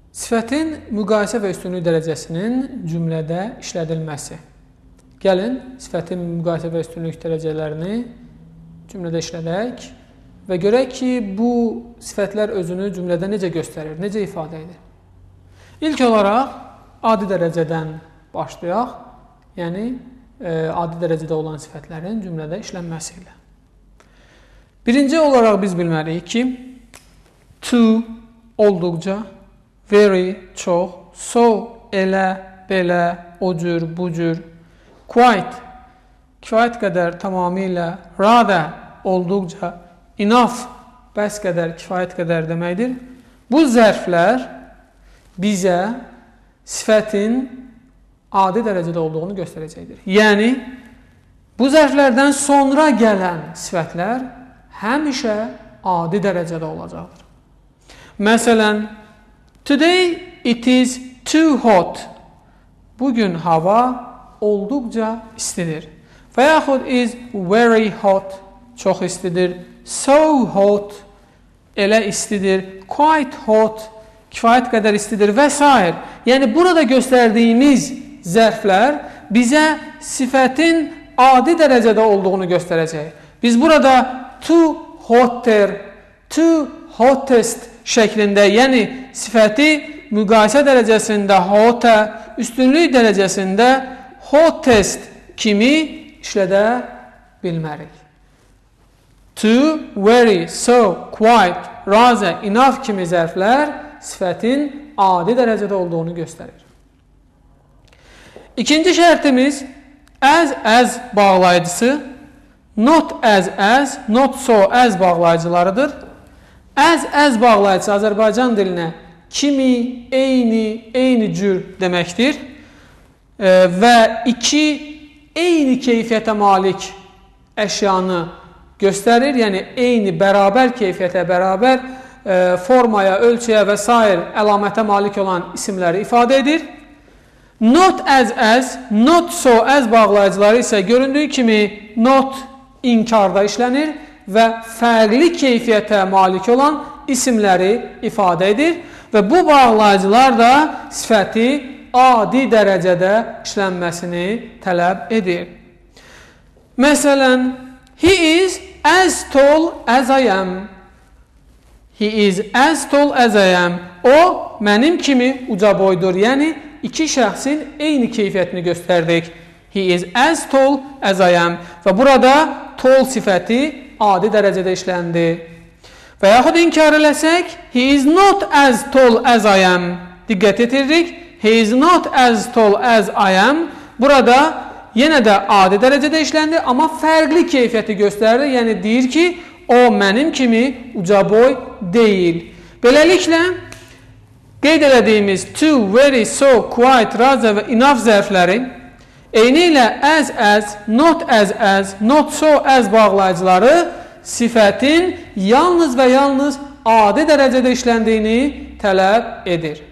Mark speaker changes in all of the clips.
Speaker 1: Sifətin müqayisə və üstünlük dərəcəsinin cümlədə işlədilməsi. Gəlin, sifətin müqayisə və üstünlük dərəcələrini cümlədə işlədək və görək ki, bu sifətlər özünü cümlədə necə göstərir, necə ifadə edir. İlk olaraq, adi dərəcədən başlayaq, yəni adi dərəcədə olan sifətlərin cümlədə işlənməsi ilə. Birinci olaraq biz bilməliyik ki, to, olduqca, very, çox, so, elə, belə, o cür, bu cür, quite, kifayət qədər, tamamilə, rather, olduqca, enough, bəs qədər, kifayət qədər deməkdir. Bu zərflər bizə sifətin adi dərəcədə olduğunu göstərəcəkdir. Yəni, bu zərflərdən sonra gələn sifətlər həmişə adi dərəcədə olacaqdır. Məsələn, today it is too hot. Bugün hava olduqca istidir. Və yaxud is very hot. Çox istidir. So hot. Elə istidir. Quite hot. Kifayət qədər istidir və s. Yəni, burada göstərdiyimiz zərflər bizə sifətin adi dərəcədə olduğunu göstərəcək. Biz burada too hotter, too hottest şəklində, yəni sifəti müqayisə dərəcəsində hotter, üstünlük dərəcəsində hottest kimi işlədə bilmərik. To, very, so, quite, rather, enough kimi zərflər sifətin adi dərəcədə olduğunu göstərir. İkinci şərtimiz as bağlayıcısı, not as, not so as bağlayıcılarıdır. As bağlayıcısı Azərbaycan dilinə kimi, eyni cür deməkdir və iki eyni keyfiyyətə malik əşyanı göstərir, yəni eyni, bərabər keyfiyyətə, bərabər formaya, ölçüyə və s. əlamətə malik olan isimləri ifadə edir. Not as, not so as bağlayıcıları isə göründüyü kimi not inkarda işlənir və fərqli keyfiyyətə malik olan isimləri ifadə edir və bu bağlayıcılar da sifəti adi dərəcədə işlənməsini tələb edir. Məsələn, he is as tall as I am. He is as tall as I am. O, mənim kimi uca boydur. Yəni, iki şəxsin eyni keyfiyyətini göstərdik. He is as tall as I am. Və burada tall sifəti adi dərəcədə işləndi. Və yaxud inkar eləsək, he is not as tall as I am. Diqqət etiririk. He is not as tall as I am. Burada yenə də adi dərəcədə işləndi, amma fərqli keyfiyyəti göstərdi. Yəni, deyir ki, o mənim kimi uca boy deyil. Beləliklə, qeyd elədiyimiz to, very, so, quite, rather və enough zərfləri eyni ilə as, not as, not so as bağlayıcıları sifətin yalnız və yalnız adi dərəcədə işləndiyini tələb edir.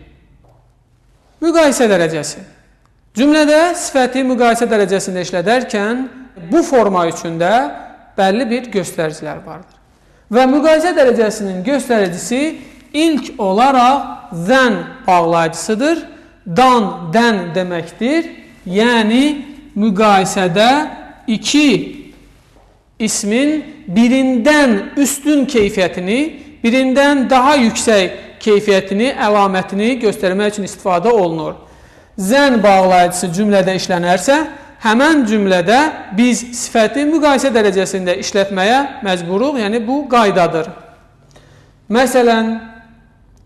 Speaker 1: Müqayisə dərəcəsi. Cümlədə sifəti müqayisə dərəcəsində işlədərkən bu forma üçündə bəlli bir göstəricilər vardır. Və müqayisə dərəcəsinin göstəricisi ilk olaraq than bağlayıcısıdır. Dən deməkdir. Yəni, müqayisədə iki ismin birindən üstün keyfiyyətini, birindən daha yüksək keyfiyyətini, əlamətini göstərmək üçün istifadə olunur. Zən bağlayıcısı cümlədə işlənərsə, həmən cümlədə biz sifəti müqayisə dərəcəsində işlətməyə məcburuq, yəni bu qaydadır. Məsələn,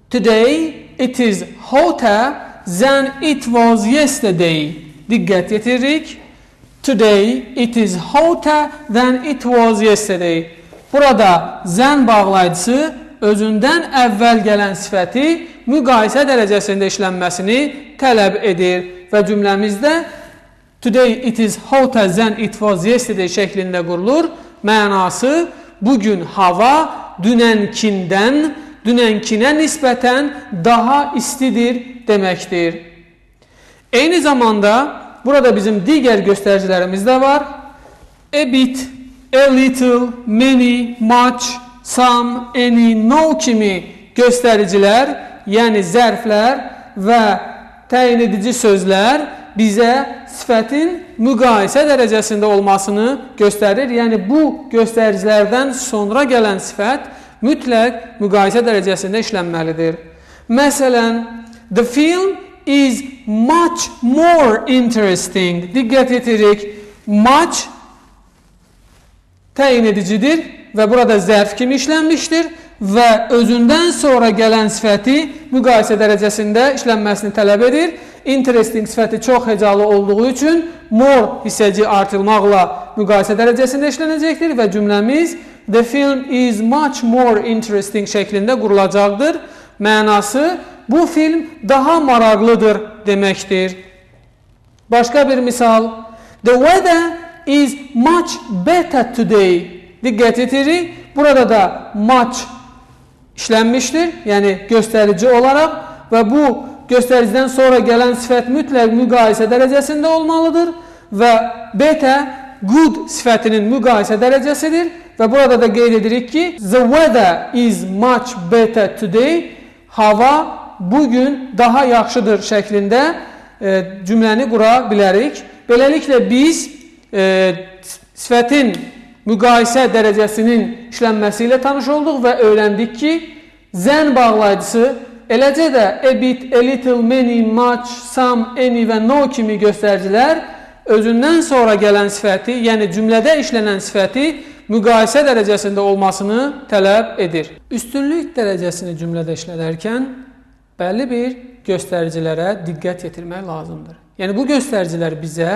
Speaker 1: today it is hotter than it was yesterday. Diqqət yetiririk. Today it is hotter than it was yesterday. Burada zən bağlayıcısı özündən əvvəl gələn sifəti müqayisə dərəcəsində işlənməsini tələb edir və cümləmizdə today it is hotter than it was yesterday şəklində qurulur. Mənası bugün hava dünənkinə nisbətən daha istidir deməkdir. Eyni zamanda burada bizim digər göstəricilərimiz də var. A bit, a little, many, much, some, any, no kimi göstəricilər yəni zərflər və təyin edici sözlər bizə sifətin müqayisə dərəcəsində olmasını göstərir. Yəni bu göstəricilərdən sonra gələn sifət mütləq müqayisə dərəcəsində işlənməlidir. Məsələn, the film is much more interesting. Diqqət etirik, much təyin edicidir və burada zərf kimi işlənmişdir və özündən sonra gələn sifəti müqayisə dərəcəsində işlənməsini tələb edir. Interesting sifəti çox hecalı olduğu üçün more hissəci artırmaqla müqayisə dərəcəsində işlənəcəkdir və cümləmiz the film is much more interesting şəklində qurulacaqdır. Mənası bu film daha maraqlıdır deməkdir. Başqa bir misal. The weather is much better today. Diqqət etirik. Burada da much işlənmişdir. Yəni göstərici olaraq və bu göstəricidən sonra gələn sifət mütləq müqayisə dərəcəsində olmalıdır və better good sifətinin müqayisə dərəcəsidir və burada da qeyd edirik ki the weather is much better today. Hava bugün daha yaxşıdır şəklində cümləni qura bilərik. Beləliklə biz sifətin müqayisə dərəcəsinin işlənməsi ilə tanış olduq və öyrəndik ki, zən bağlayıcısı, eləcə də a bit, a little, many, much, some, any və no kimi göstəricilər özündən sonra gələn sifəti, yəni cümlədə işlənən sifəti müqayisə dərəcəsində olmasını tələb edir. Üstünlük dərəcəsini cümlədə işlədərkən bəlli bir göstəricilərə diqqət yetirmək lazımdır. Yəni bu göstəricilər bizə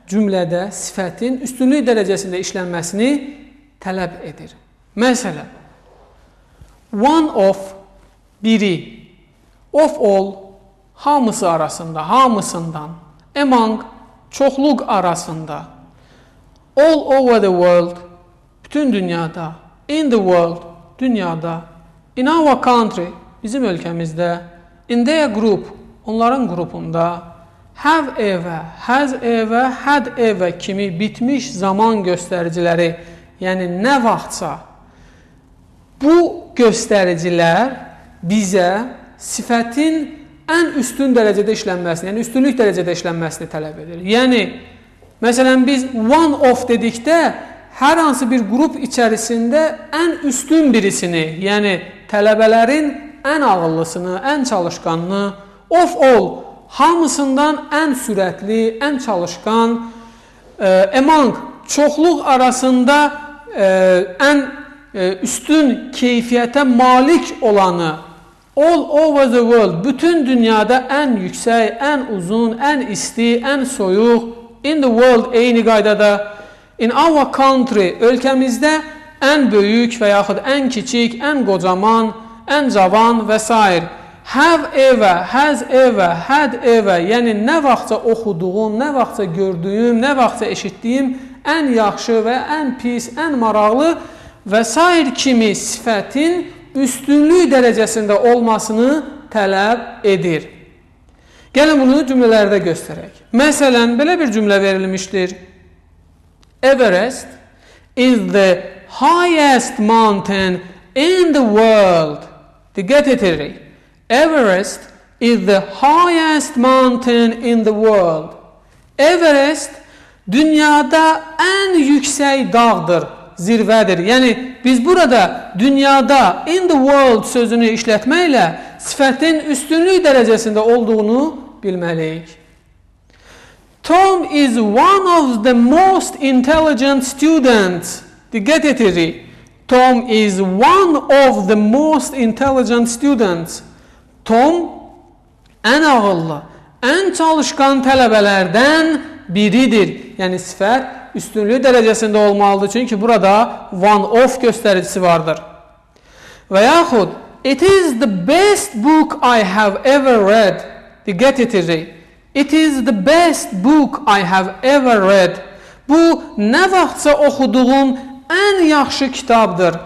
Speaker 1: cümlədə sifətin üstünlük dərəcəsində işlənməsini tələb edir. Məsələn, one of, biri, of all, hamısı arasında, hamısından, among, çoxluq arasında, all over the world, bütün dünyada, in the world, dünyada, in our country, bizim ölkəmizdə, in their group, onların qrupunda, have ever, has ever, had ever kimi bitmiş zaman göstəriciləri, yəni nə vaxtsa, bu göstəricilər bizə sifətin ən üstün dərəcədə işlənməsini, yəni üstünlük dərəcədə işlənməsini tələb edir. Yəni, məsələn, biz one of dedikdə, hər hansı bir qrup içərisində ən üstün birisini, yəni tələbələrin ən ağıllısını, ən çalışqanını, of all, hamısından ən sürətli, ən çalışqan, among, çoxluq arasında ən üstün keyfiyyətə malik olanı, all over the world, bütün dünyada ən yüksək, ən uzun, ən isti, ən soyuq, in the world, eyni qaydada, in our country, ölkəmizdə ən böyük və yaxud ən kiçik, ən qocaman, ən cavan və s. Have ever, has ever, had ever, yəni nə vaxtsa oxuduğum, nə vaxtsa gördüyüm, nə vaxtsa eşitdiyim ən yaxşı və ən pis, ən maraqlı və s. kimi sifətin üstünlük dərəcəsində olmasını tələb edir. Gəlin bunu cümlələrdə göstərək. Məsələn, belə bir cümlə verilmişdir. Everest is the highest mountain in the world. Diqqət etirik. Everest is the highest mountain in the world. Everest dünyada ən yüksək dağdır, zirvədir. Yəni biz burada dünyada in the world sözünü işlətməklə sifətin üstünlük dərəcəsində olduğunu bilməliyik. Tom is one of the most intelligent students. Diqqət etirik. Tom is one of the most intelligent students. Tom ən ağıllı, ən çalışqan tələbələrdən biridir. Yəni sifət üstünlük dərəcəsində olmalıdır. Çünki burada one of göstəricisi vardır. Və yaxud it is the best book I have ever read. Diqqət etirik. It is the best book I have ever read. Bu nə vaxtsa oxuduğum ən yaxşı kitabdır.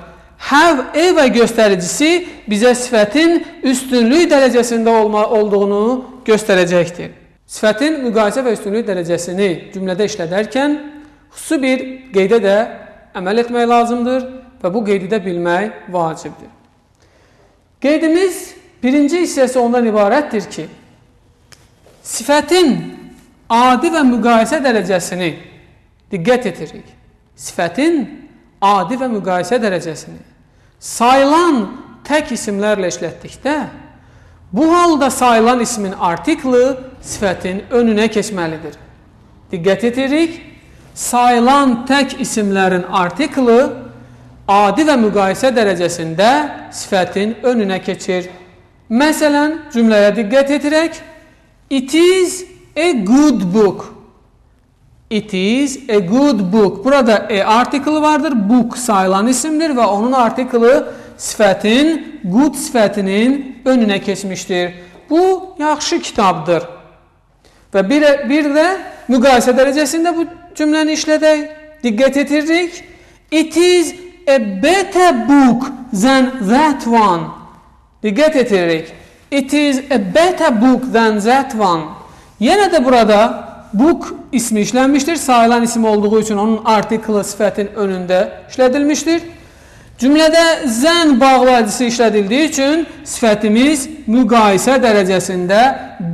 Speaker 1: Have ever göstəricisi bizə sifətin üstünlük dərəcəsində olduğunu göstərəcəkdir. Sifətin müqayisə və üstünlük dərəcəsini cümlədə işlədərkən xüsusi bir qeydə də əməl etmək lazımdır və bu qeydi də bilmək vacibdir. Qeydimiz Birinci hissəsi ondan ibarətdir ki, sifətin adi və müqayisə dərəcəsini diqqət etiririk. Sifətin adi və müqayisə dərəcəsini sayılan tək isimlərlə işlətdikdə, bu halda sayılan ismin artiklı sifətin önünə keçməlidir. Diqqət etiririk, sayılan tək isimlərin artiklı adi və müqayisə dərəcəsində sifətin önünə keçir. Məsələn, cümləyə diqqət etirək, it is a good book. It is a good book. Burada artiklı vardır, book sayılan isimdir və onun artiklı sifətin, good sifətinin önünə keçmişdir. Bu, yaxşı kitabdır. Və bir də müqayisə dərəcəsində bu cümləni işlədək. Diqqət etiririk. It is a better book than that one. Diqqət etiririk. It is a better book than that one. Yenə də burada book ismi işlənmişdir. Sayılan isim olduğu üçün onun artiklı sifətin önündə işlədilmişdir. Cümlədə zən bağlayıcısı işlədildiyi üçün sifətimiz müqayisə dərəcəsində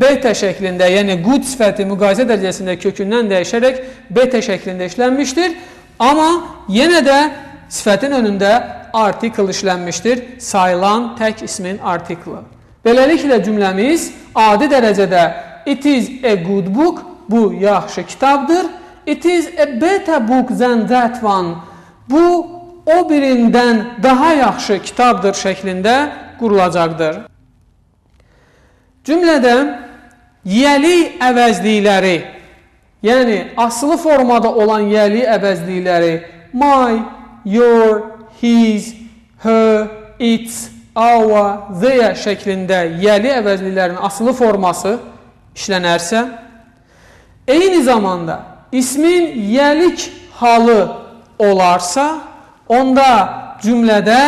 Speaker 1: beta şəklində, yəni good sifəti müqayisə dərəcəsində kökündən dəyişərək beta şəklində işlənmişdir. Amma yenə də sifətin önündə artikl işlənmişdir, sayılan tək ismin artiklı. Beləliklə cümləmiz adi dərəcədə it is a good book, bu yaxşı kitabdır. It is a better book than that one. Bu o birindən daha yaxşı kitabdır şəklində qurulacaqdır. Cümlədə yəli əvəzlikləri, yəni asılı formada olan yəli əvəzlikləri my, your, his, her, its, our, their şəklində yəli əvəzliklərin asılı forması işlənərsə, eyni zamanda ismin yəlik halı olarsa, onda cümlədə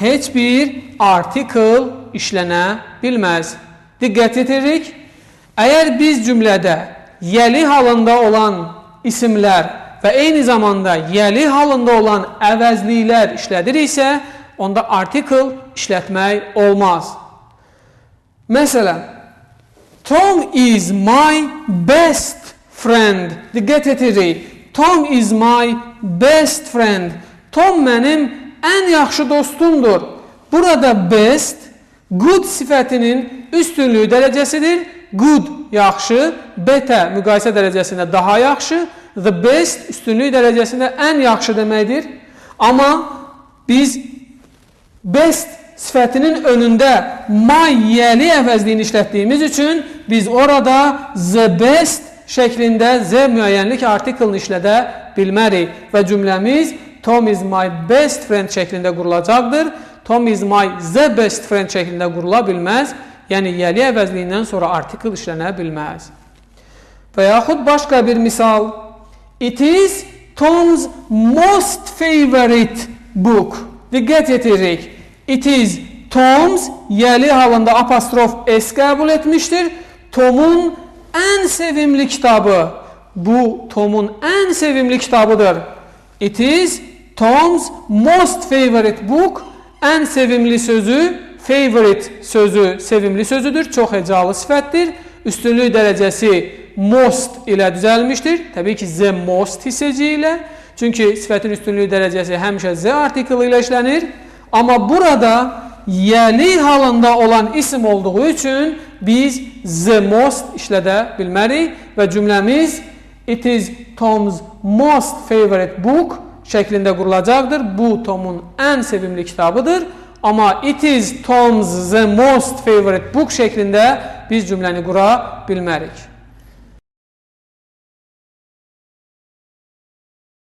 Speaker 1: heç bir artikl işlənə bilməz. Diqqət etiririk. Əgər biz cümlədə yəli halında olan isimlər və eyni zamanda yəli halında olan əvəzliklər işlədiriksə, onda artikl işlətmək olmaz. Məsələn, Tom is my best friend. Diqqət etiririk. Tom is my best friend. Tom mənim ən yaxşı dostumdur. Burada best, good sifətinin üstünlüyü dərəcəsidir. Good, yaxşı, better müqayisə dərəcəsində daha yaxşı, the best üstünlük dərəcəsində ən yaxşı deməkdir. Amma biz best sifətinin önündə my yəli əvəzliyini işlətdiyimiz üçün biz orada the best şəklində z müəyyənlik artiklını işlədə bilmərik və cümləmiz Tom is my best friend şəklində qurulacaqdır. Tom is my the best friend şəklində qurula bilməz. Yəni, yəli əvəzliyindən sonra artikl işlənə bilməz. Və yaxud başqa bir misal. It is Tom's most favorite book. Diqqət etiririk. It is Tom's yəli halında apostrof s qəbul etmişdir. Tomun ən sevimli kitabı. Bu, Tomun ən sevimli kitabıdır. It is Tom's most favorite book. Ən sevimli sözü, favorite sözü sevimli sözüdür. Çox hecalı sifətdir. Üstünlük dərəcəsi most ilə düzəlmişdir. Təbii ki, the most hissəci ilə. Çünki sifətin üstünlük dərəcəsi həmişə the artiklı ilə işlənir. Amma burada yəli halında olan isim olduğu üçün biz the most işlədə bilmərik və cümləmiz it is Tom's most favorite book şəklində qurulacaqdır. Bu, Tomun ən sevimli kitabıdır. Amma it is Tom's the most favorite book şəklində biz cümləni qura bilmərik.